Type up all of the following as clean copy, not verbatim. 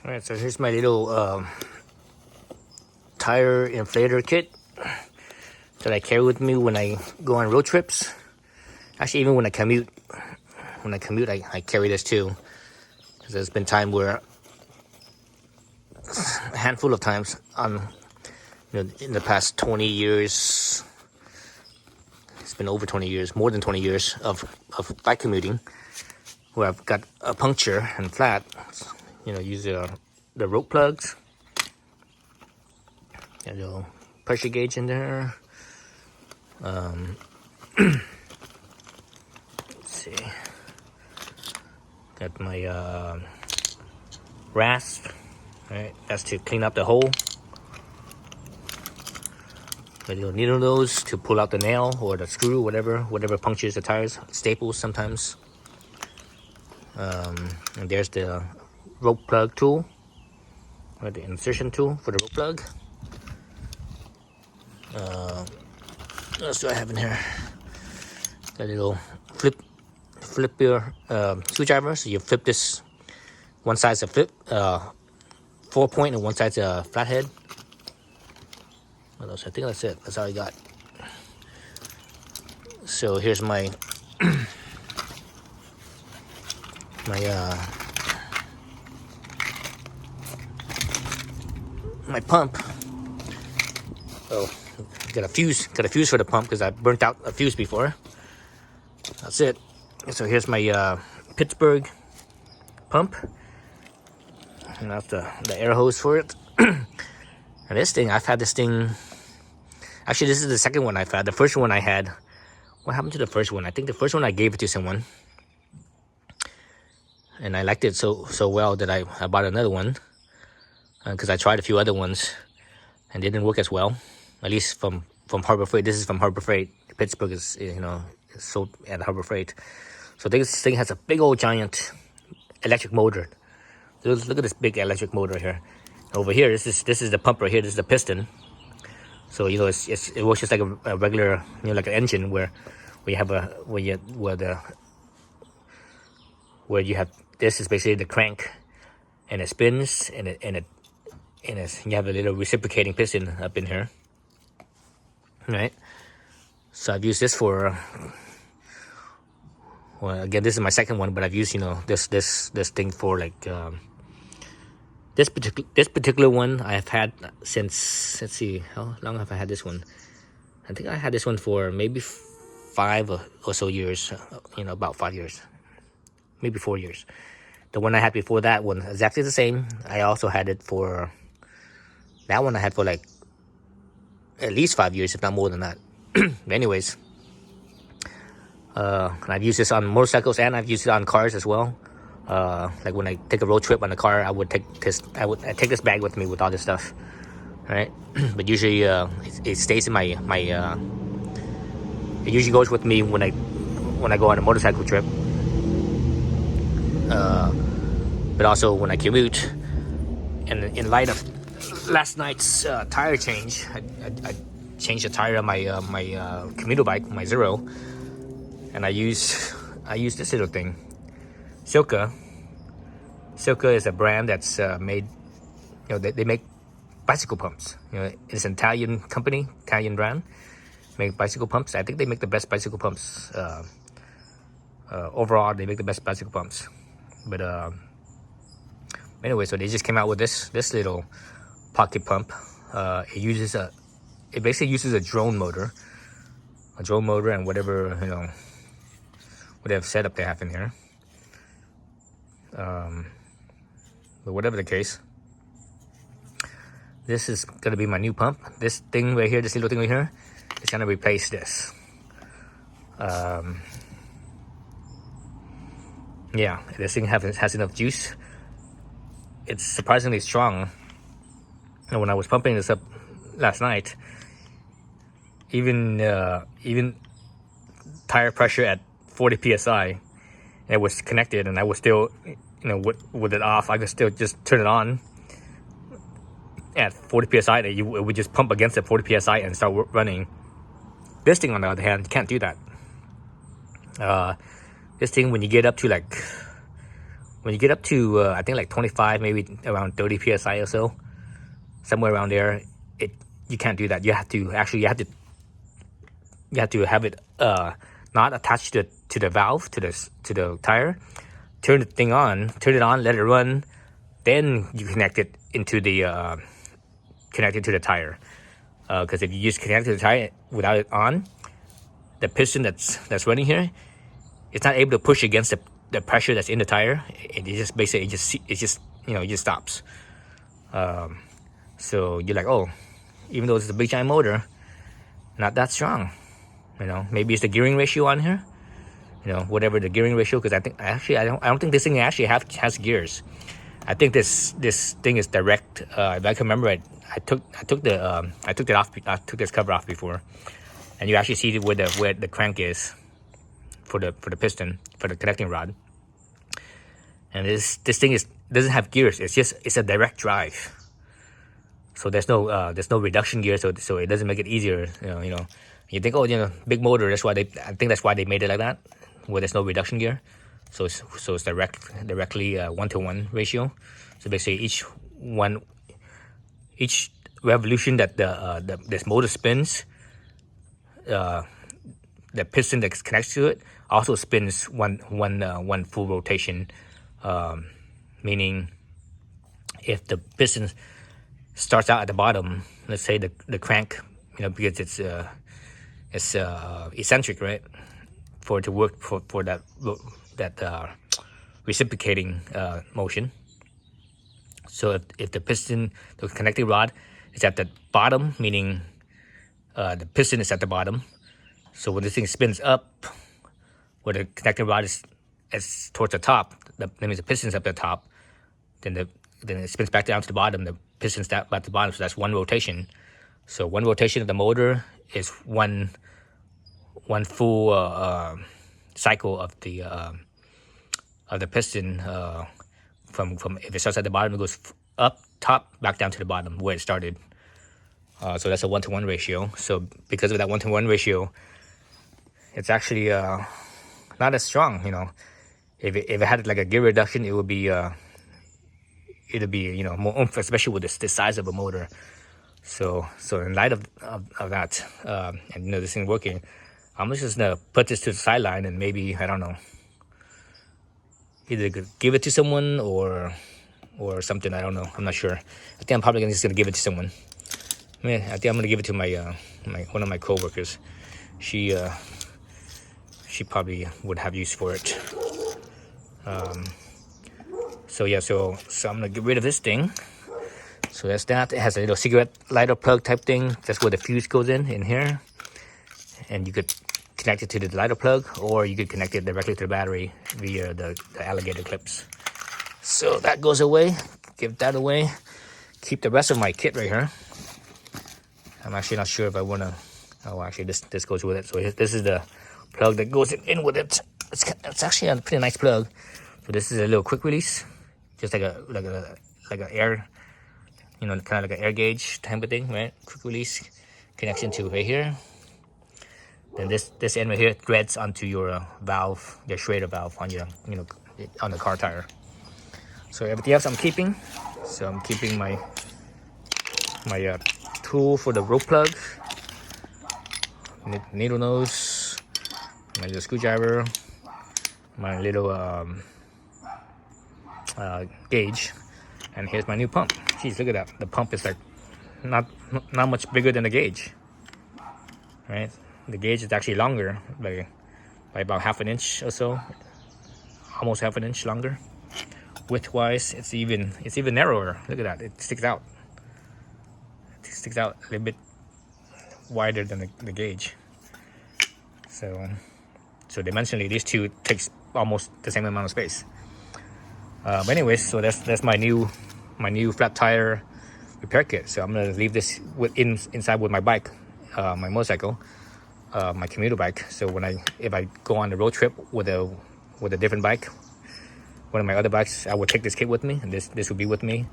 Alright, so here's my little tire inflator kit that I carry with me when I go on road trips. Actually, even when I commute, I carry this too. Because there's been time where, a handful of times in the past 20 years, it's been over 20 years, more than 20 years of bike commuting, where I've got a puncture and flat. Use the rope plugs. Got a little pressure gauge in there. Let's see. Got my rasp. Right, that's to clean up the hole. A little needle nose to pull out the nail or the screw, whatever punctures the tires. Staples sometimes. And there's the rope plug tool, or the insertion tool for the rope plug. What else do I have in here? Got a little flip your screwdriver. So you flip this. One side's a flip 4-point and one side's a flathead. What else? I think that's it. That's all I got. So here's my my pump. Oh, got a fuse for the pump because I burnt out a fuse before. That's it. So here's my Pittsburgh pump, and that's the air hose for it. And this thing, I've had this thing. Actually, this is the second one I've had. The first one I had. What happened to the first one? I think the first one I gave it to someone, and I liked it so well that I bought another one. Because I tried a few other ones, and they didn't work as well. At least from Harbor Freight. This is from Harbor Freight. Pittsburgh is sold at Harbor Freight. So this thing has a big old giant electric motor. Look at this big electric motor here. Over here, this is the pump right here. This is the piston. So it works just like a regular, like an engine where you have this is basically the crank, and it spins and you have a little reciprocating piston up in here. Right. So I've used this for. Well, again, this is my second one, but I've used this thing for like. This particular one I have had since, let's see, how long have I had this one? I think I had this one for maybe 5 or so years, about 5 years, maybe 4 years. The one I had before that one, exactly the same. I also had it for, that one I had for like at least 5 years, if not more than that. But anyways, I've used this on motorcycles and I've used it on cars as well. Like when I take a road trip on the car, I take this bag with me with all this stuff, right? But usually it stays in my it usually goes with me when I go on a motorcycle trip. But also when I commute. And in light of last night's tire change, I changed the tire on my commuter bike, my Zero, and I use this little thing. Silca is a brand that's made, they make bicycle pumps. It's an Italian company, Italian brand, make bicycle pumps. I think they make the best bicycle pumps. Overall, they make the best bicycle pumps. But anyway, so they just came out with this little pocket pump. It basically uses a drone motor, and whatever setup they have in here. But whatever the case, this is gonna be my new pump. This thing right here, this little thing right here, is gonna replace this. Yeah, this thing has enough juice. It's surprisingly strong. And when I was pumping this up last night, even tire pressure at 40 psi, it was connected, and I was still, with it off, I could still just turn it on at 40 psi. It would just pump against it 40 psi and start running. This thing, on the other hand, can't do that. This thing, when you get up to when you get up to I think like 25, maybe around 30 psi or so, somewhere around there, you can't do that. You have to have it not attached to the valve, to the tire. Turn it on, let it run, then you connect it into the to the tire. Because if you just connect to the tire without it on, the piston that's running here, it's not able to push against the pressure that's in the tire. It just basically it just stops. So you're like, oh, even though it's a big giant motor, not that strong. Maybe it's the gearing ratio on here. Whatever the gearing ratio, because I don't think this thing actually has gears. I think this thing is direct. If I can remember it, I took this cover off before, and you actually see where the crank is for the piston, for the connecting rod. And this thing doesn't have gears. It's a direct drive. So there's no reduction gear. So it doesn't make it easier. You think, oh, big motor. I think that's why they made it like that, where there's no reduction gear. So it's directly 1-to-1 ratio. So basically each revolution that this motor spins, the piston that connects to it also spins one full rotation. Meaning, if the piston starts out at the bottom, let's say the crank, because it's eccentric, right? For it to work for that reciprocating motion. So if the piston, the connecting rod, is at the bottom, meaning the piston is at the bottom. So when this thing spins up, where the connecting rod is towards the top, that means the piston's up at the top. Then it spins back down to the bottom. The piston's back at the bottom. So that's one rotation. So one rotation of the motor is one full cycle of the piston. From if it starts at the bottom, it goes up top, back down to the bottom where it started. So that's a 1-to-1 ratio. So because of that 1-to-1 ratio, it's actually not as strong. If it had like a gear reduction, it would be more oomph, especially with this size of a motor. So in light of that, and this thing working, I'm just gonna put this to the sideline and maybe, I don't know, either give it to someone or something. I don't know. I'm not sure. I think I'm probably just gonna give it to someone. I think I'm gonna give it to my one of my coworkers. She probably would have use for it. So I'm gonna get rid of this thing. So that's that. It has a little cigarette lighter plug type thing. That's where the fuse goes in here. And you could connect it to the lighter plug, or you could connect it directly to the battery via the alligator clips. So that goes away. Give that away. Keep the rest of my kit right here. I'm actually not sure if I want to. Oh, actually, this goes with it. So this is the plug that goes in with it. It's actually a pretty nice plug. So this is a little quick release, just like a air, kind of like an air gauge type of thing, right? Quick release connection to right here. Then this end right here threads onto your valve, your Schrader valve on your, on the car tire. So everything else I'm keeping. So I'm keeping my tool for the rope plug, needle nose, my little screwdriver, my little gauge, and here's my new pump. Jeez, look at that. The pump is like not much bigger than the gauge, right? The gauge is actually longer by about half an inch or so, almost half an inch longer. Width-wise, it's even narrower. Look at that. It sticks out. It sticks out a little bit wider than the gauge. So dimensionally, these two takes almost the same amount of space. But anyways, so that's my new flat tire repair kit. So I'm gonna leave this inside with my bike, my motorcycle, my commuter bike. So if I go on the road trip with a different bike, one of my other bikes, I would take this kit with me, and this would be with me.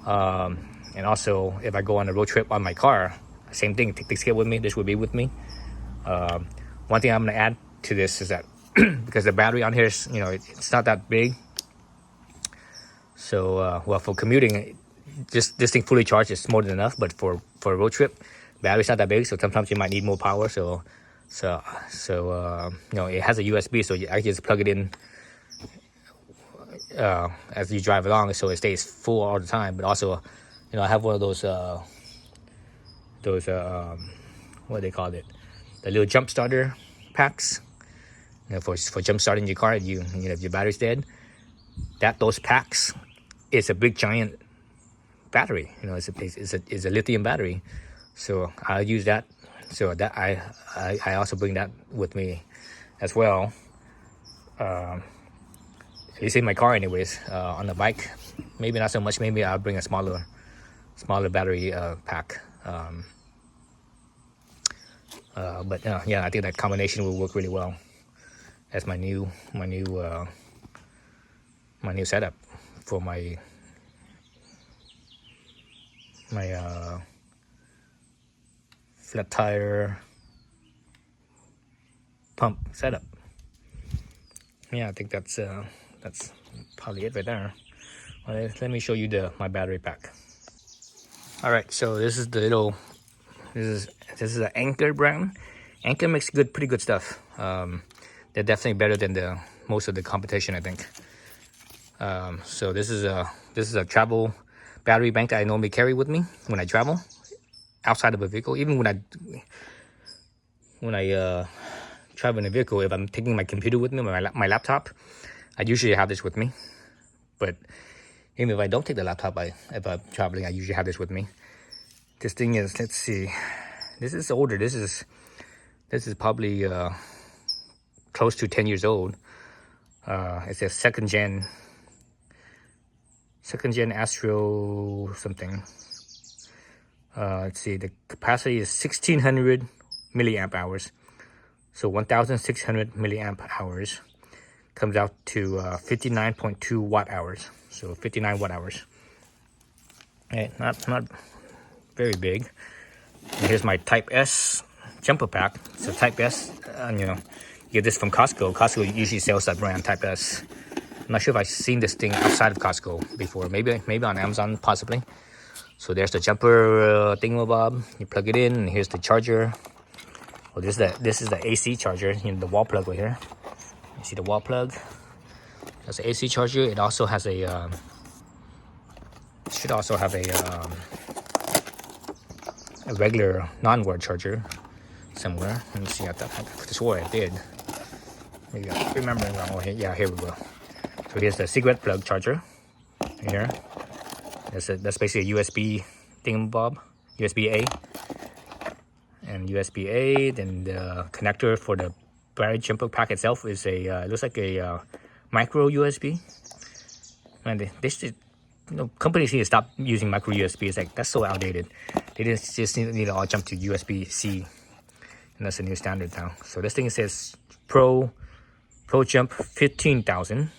And also, if I go on a road trip on my car, same thing. Take this kit with me. This would be with me. One thing I'm gonna add to this is that because the battery on here is, it's not that big. So well, for commuting, just this thing fully charged is more than enough. But for a road trip, battery's not that big, so sometimes you might need more power. So you know, it has a USB, so I just plug it in as you drive along, so it stays full all the time. But also, you know, I have one of those what do they call it, the little jump starter packs, you know, for jump starting your car. You know, if your battery's dead, those packs, it's a big giant battery. You know, it's a lithium battery, so I'll use that. So that I also bring that with me as well, at least in my car anyways. On the bike, maybe not so much. Maybe I'll bring a smaller battery pack. But yeah, I think that combination will work really well as my new setup for my flat tire pump setup. Yeah, I think that's probably it right there. Well, let me show you my battery pack. All right, so this is the little. This is an Anker brand. Anker makes pretty good stuff. They're definitely better than most of the competition, I think. So this is a travel battery bank that I normally carry with me when I travel outside of a vehicle. Even when I travel in a vehicle, if I'm taking my computer with me, my laptop, I usually have this with me. But even if I don't take the laptop, if I'm traveling, I usually have this with me. This thing is, let's see, this is older. This is probably close to 10 years old. It's a second gen Astro something. Let's see, the capacity is 1600 milliamp hours. So 1600 milliamp hours comes out to 59.2 watt hours. So 59 watt hours. Right, not very big. And here's my Type S jumper pack. So Type S, you know, you get this from Costco. Costco usually sells that brand, Type S. I'm not sure if I've seen this thing outside of Costco before. Maybe on Amazon, possibly. So there's the jumper thingamabob. You plug it in, and here's the charger. Well, this is the AC charger. You know, the wall plug right here. You see the wall plug? That's the AC charger. It also has a should also have a regular non-word charger somewhere. Let me see. I could have swore I did. Maybe I'm remembering wrong. Oh, yeah, here we go. So here's the cigarette plug charger. Here. That's basically a USB thingamabob. USB-A. And USB-A. Then the connector for the battery jumper pack itself is it looks like a micro USB. And they should, you know, companies need to stop using micro USB. It's like, that's so outdated. They just need to all jump to USB-C, and that's the new standard now. So this thing says Pro Jump 15,000.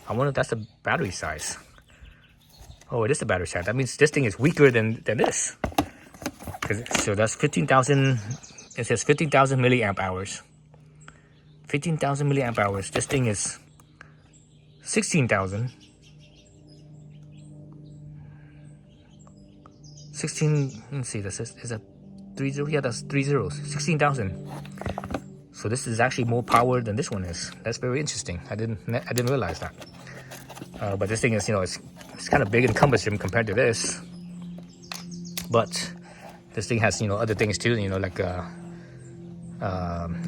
I wonder if that's the battery size. Oh, it is the battery size. That means this thing is weaker than this. So that's 15,000. It says 15,000 milliamp hours. 15,000 milliamp hours. This thing is 16,000. 16. Let's see. This is a 30. Yeah, that's 3 zeros. 16,000. So this is actually more power than this one is. That's very interesting. I didn't realize that. But this thing is, you know, it's kind of big and cumbersome compared to this. But this thing has, you know, other things too. You know, like it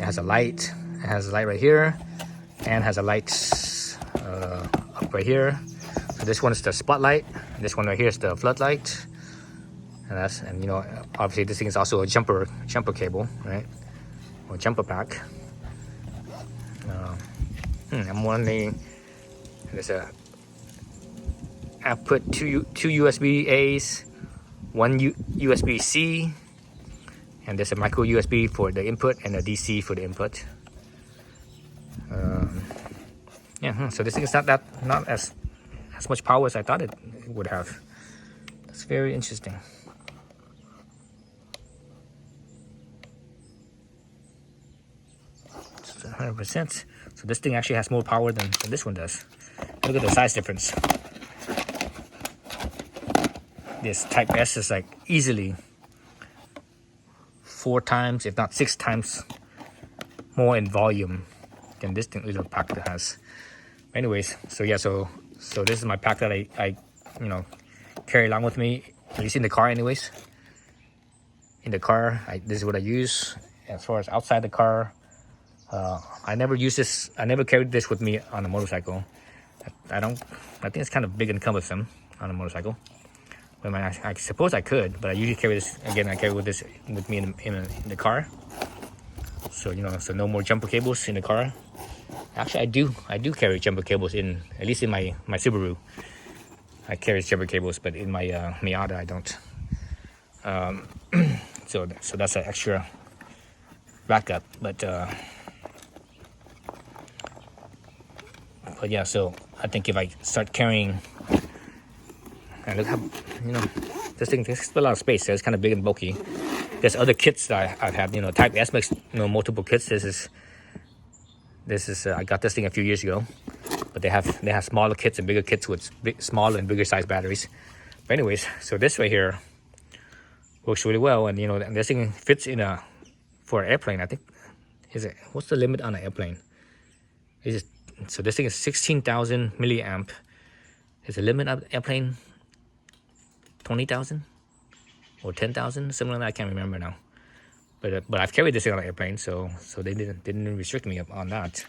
has a light. It has a light right here, and has a light up right here. So this one is the spotlight. This one right here is the floodlight. And you know, obviously this thing is also a jumper cable, right? Or jumper pack. I'm wondering, there's a output two USB A's, one USB-C, and there's a micro USB for the input and a DC for the input. So this thing is not as much power as I thought it would have. That's very interesting. It's 100%. So this thing actually has more power than this one does. Look at the size difference. this Type S is like easily 4 times, if not 6 times more in volume than this little pack that has. Anyways, so yeah, so this is my pack that I carry along with me, at least in the car anyways. In the car, this is what I use. As far as outside the car, I never use this. I never carried this with me on a motorcycle. I think it's kind of big and cumbersome on a motorcycle. But I suppose I could, but I usually carry this. Again, I carry this with me in the car. So so no more jumper cables in the car. Actually, I do carry jumper cables at least in my Subaru. I carry jumper cables, but in my Miata I don't. So that's an extra backup. But yeah, so I think if I start carrying, and look how this thing takes a lot of space. So it's kind of big and bulky. There's other kits that I've had. Type S makes multiple kits. This is I got this thing a few years ago, but they have smaller kits and bigger kits with smaller and bigger size batteries. But anyways, so this right here works really well, and and this thing fits for an airplane. I think what's the limit on an airplane? So this thing is 16,000 milliamp. Is the limit of the airplane 20,000 or 10,000? Something like that. I can't remember now. But I've carried this thing on an airplane, so they didn't restrict me on that.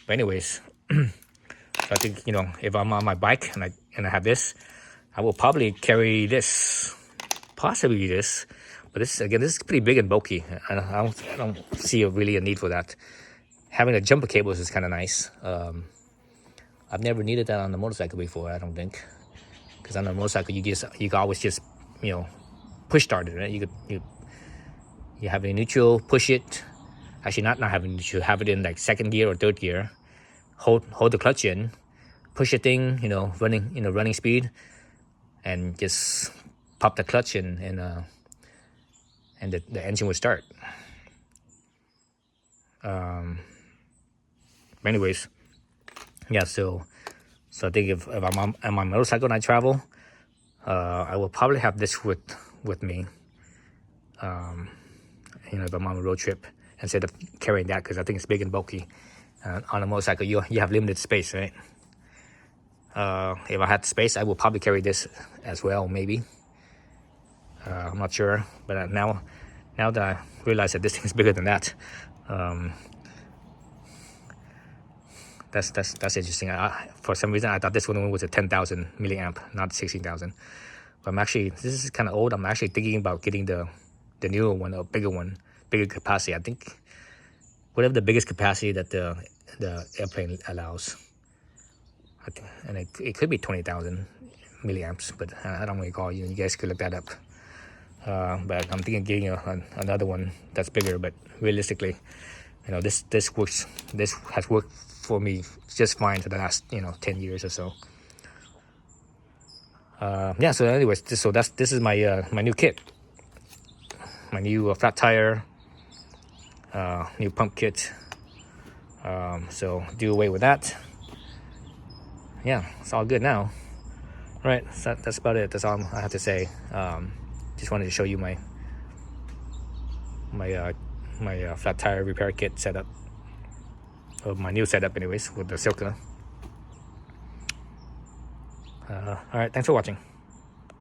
But anyways, I think if I'm on my bike and I have this, I will probably carry this, possibly this. But this is pretty big and bulky. I don't see really a need for that. Having the jumper cables is kind of nice. I've never needed that on the motorcycle before. I don't think, because on a motorcycle you can always just push start it, right? You have it in neutral, push it. Actually, not having neutral, have it in like second gear or third gear. Hold the clutch in, push the thing, running speed, and just pop the clutch in, and the engine will start. Anyways, yeah. So I think if I'm on my motorcycle and I travel, I will probably have this with me. If I'm on a road trip, instead of carrying that, because I think it's big and bulky. On a motorcycle, you have limited space, right? If I had space, I would probably carry this as well, maybe. I'm not sure, but now that I realize that this thing is bigger than that, that's interesting. For some reason, I thought this one was a 10,000 milliamp, not 16,000. But this is kind of old. I'm actually thinking about getting the newer one, a bigger one, bigger capacity. I think whatever the biggest capacity that the airplane allows. And it could be 20,000 milliamps, but I don't recall. You guys could look that up. But I'm thinking of getting another one that's bigger. But realistically, this works. This has worked for me just fine for the last 10 years or so. Yeah. So anyways, this is my my new kit. My new flat tire, new pump kit. So do away with that. Yeah, it's all good now. All right, so that's about it. That's all I have to say. Just wanted to show you my flat tire repair kit setup, or my new setup, anyways, with the Silca. All right, thanks for watching.